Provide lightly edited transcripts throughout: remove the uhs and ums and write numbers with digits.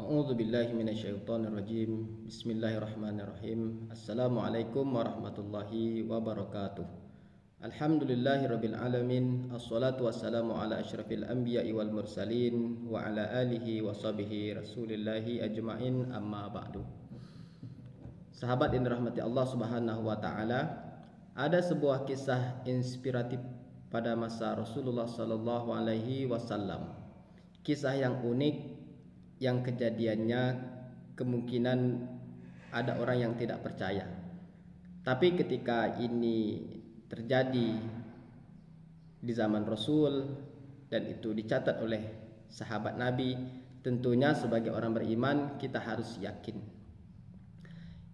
A'udzu billahi minasyaitonir rajim. Bismillahirrahmanirrahim. Assalamualaikum warahmatullahi wabarakatuh. Alhamdulillahirabbil alamin. Assalatu wassalamu ala asyrafil anbiya'i wal mursalin wa ala alihi wa sahbihi rasulillahi ajmain, amma ba'du. Sahabat yang dirahmati Allah Subhanahu wa taala, ada sebuah kisah inspiratif pada masa Rasulullah sallallahu alaihi wasallam. Kisah yang unik, yang kejadiannya kemungkinan ada orang yang tidak percaya. Tapi ketika ini terjadi di zaman Rasul dan itu dicatat oleh sahabat Nabi, tentunya sebagai orang beriman kita harus yakin.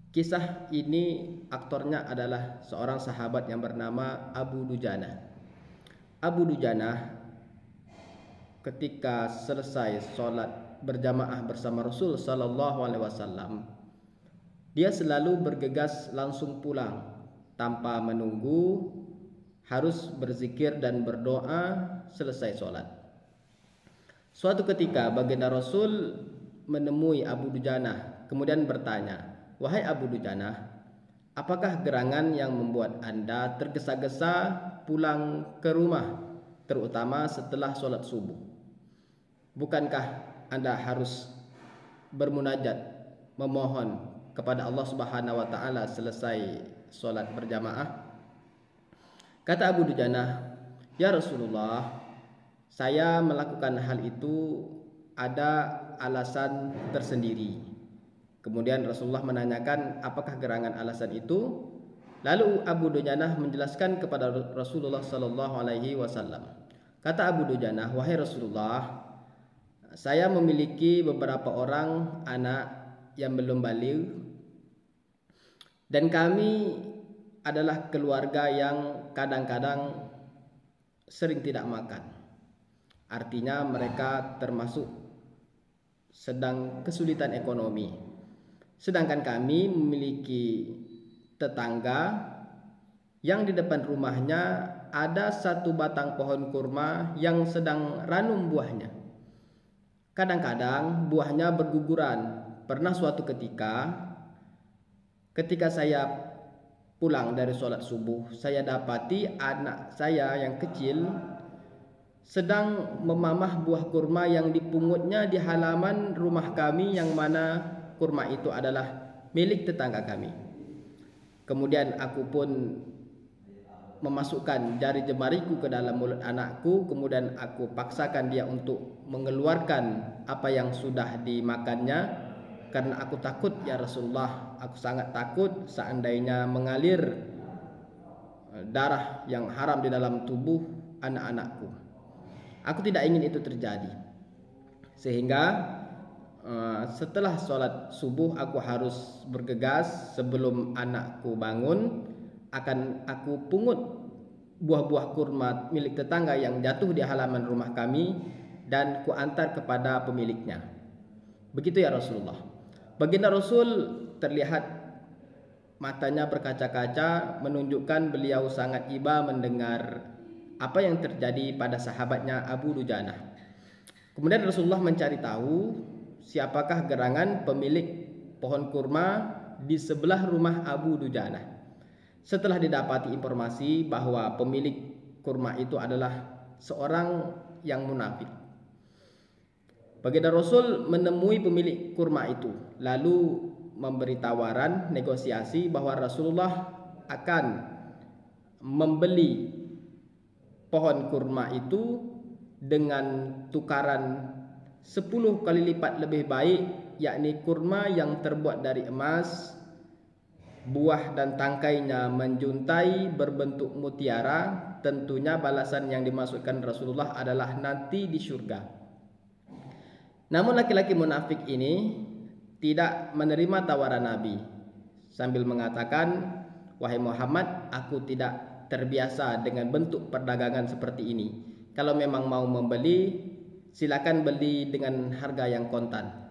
Kisah ini aktornya adalah seorang sahabat yang bernama Abu Dujanah. Abu Dujanah ketika selesai sholat berjamaah bersama Rasul sallallahu alaihi wasallam, dia selalu bergegas langsung pulang tanpa menunggu, harus berzikir dan berdoa selesai sholat. Suatu ketika baginda Rasul menemui Abu Dujanah, kemudian bertanya, "Wahai Abu Dujanah, apakah gerangan yang membuat Anda tergesa-gesa pulang ke rumah, terutama setelah sholat subuh? Bukankah Anda harus bermunajat, memohon kepada Allah Subhanahu wa taala selesai sholat berjamaah?" Kata Abu Dujanah, "Ya Rasulullah, saya melakukan hal itu ada alasan tersendiri." Kemudian Rasulullah menanyakan, "Apakah gerangan alasan itu?" Lalu Abu Dujanah menjelaskan kepada Rasulullah sallallahu alaihi wasallam. Kata Abu Dujanah, "Wahai Rasulullah, saya memiliki beberapa orang anak yang belum baligh dan kami adalah keluarga yang kadang-kadang sering tidak makan. Artinya mereka termasuk sedang kesulitan ekonomi. Sedangkan kami memiliki tetangga yang di depan rumahnya ada satu batang pohon kurma yang sedang ranum buahnya. Kadang-kadang buahnya berguguran. Pernah suatu ketika saya pulang dari sholat subuh, saya dapati anak saya yang kecil sedang memamah buah kurma yang dipungutnya di halaman rumah kami, yang mana kurma itu adalah milik tetangga kami. Kemudian aku pun memasukkan jari jemariku ke dalam mulut anakku, kemudian aku paksakan dia untuk mengeluarkan apa yang sudah dimakannya, karena aku takut ya Rasulullah, aku sangat takut seandainya mengalir darah yang haram di dalam tubuh anak-anakku. Aku tidak ingin itu terjadi, sehingga setelah sholat subuh aku harus bergegas sebelum anakku bangun, akan aku pungut buah-buah kurma milik tetangga yang jatuh di halaman rumah kami dan kuantar kepada pemiliknya." Begitu ya Rasulullah. Baginda Rasul terlihat matanya berkaca-kaca, menunjukkan beliau sangat iba mendengar apa yang terjadi pada sahabatnya Abu Dujanah. Kemudian Rasulullah mencari tahu siapakah gerangan pemilik pohon kurma di sebelah rumah Abu Dujanah. Setelah didapati informasi bahwa pemilik kurma itu adalah seorang yang munafik, baginda Rasul menemui pemilik kurma itu, lalu memberi tawaran negosiasi bahwa Rasulullah akan membeli pohon kurma itu dengan tukaran 10 kali lipat lebih baik, yakni kurma yang terbuat dari emas, buah dan tangkainya menjuntai berbentuk mutiara. Tentunya balasan yang dimaksudkan Rasulullah adalah nanti di surga. Namun laki-laki munafik ini tidak menerima tawaran Nabi, sambil mengatakan, "Wahai Muhammad, aku tidak terbiasa dengan bentuk perdagangan seperti ini. Kalau memang mau membeli, silakan beli dengan harga yang kontan."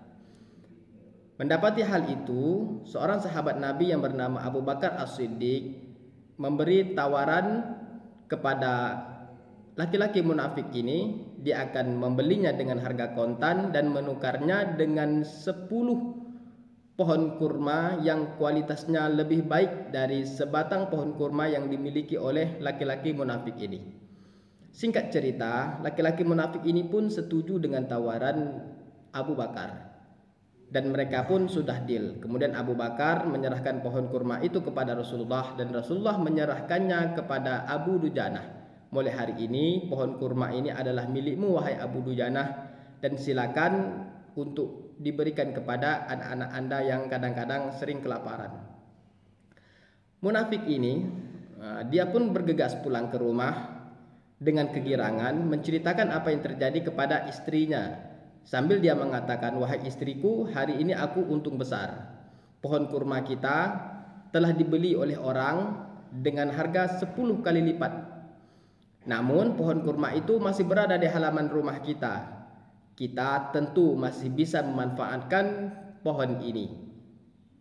Mendapati hal itu, seorang sahabat Nabi yang bernama Abu Bakar As-Siddiq memberi tawaran kepada laki-laki munafik ini dia akan membelinya dengan harga kontan dan menukarnya dengan 10 pohon kurma yang kualitasnya lebih baik dari sebatang pohon kurma yang dimiliki oleh laki-laki munafik ini. Singkat cerita, laki-laki munafik ini pun setuju dengan tawaran Abu Bakar. Dan mereka pun sudah deal. Kemudian Abu Bakar menyerahkan pohon kurma itu kepada Rasulullah dan Rasulullah menyerahkannya kepada Abu Dujanah. Mulai hari ini pohon kurma ini adalah milikmu wahai Abu Dujanah, dan silakan untuk diberikan kepada anak-anak Anda yang kadang-kadang sering kelaparan. Munafik ini dia pun bergegas pulang ke rumah dengan kegirangan menceritakan apa yang terjadi kepada istrinya. Sambil dia mengatakan, wahai istriku, hari ini aku untung besar. Pohon kurma kita telah dibeli oleh orang dengan harga 10 kali lipat. Namun pohon kurma itu masih berada di halaman rumah kita. Kita tentu masih bisa memanfaatkan pohon ini.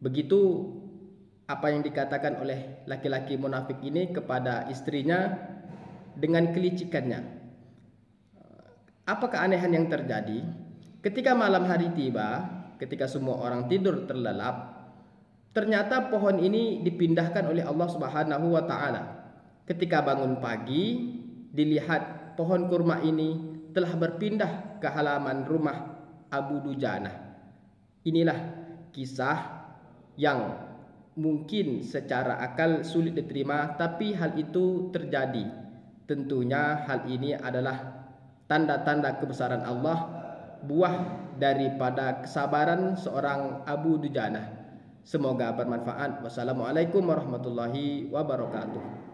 Begitu apa yang dikatakan oleh laki-laki munafik ini kepada istrinya dengan kelicikannya. Apa keanehan yang terjadi? Ketika malam hari tiba, ketika semua orang tidur terlelap, ternyata pohon ini dipindahkan oleh Allah Subhanahu wa taala. Ketika bangun pagi, dilihat pohon kurma ini telah berpindah ke halaman rumah Abu Dujanah. Inilah kisah yang mungkin secara akal sulit diterima, tapi hal itu terjadi. Tentunya hal ini adalah tanda-tanda kebesaran Allah, buah daripada kesabaran seorang Abu Dujanah. Semoga bermanfaat. Wassalamualaikum warahmatullahi wabarakatuh.